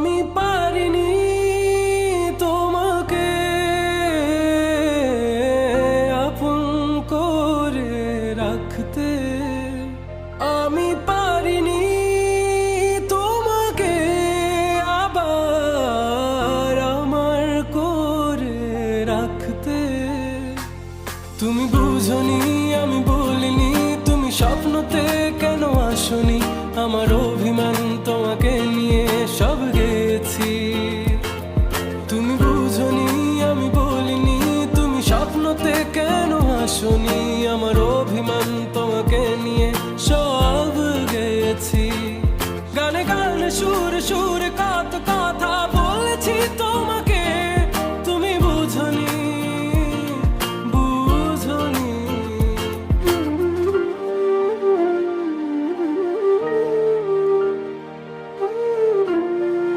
আমি পারিনি তোমাকে আপন করে রাখতে, আমি পারিনি তোমাকে আবার আমার করে রাখতে। তুমি বুঝনি, আমি বলিনি, তুমি স্বপ্নতে কেন আসনি, আমার অভিমান তোমাকে নিয়ে সব গেছি। তুমি বুঝনি, আমি বলিনি, তুমি স্বপ্নতে কেন আসনি,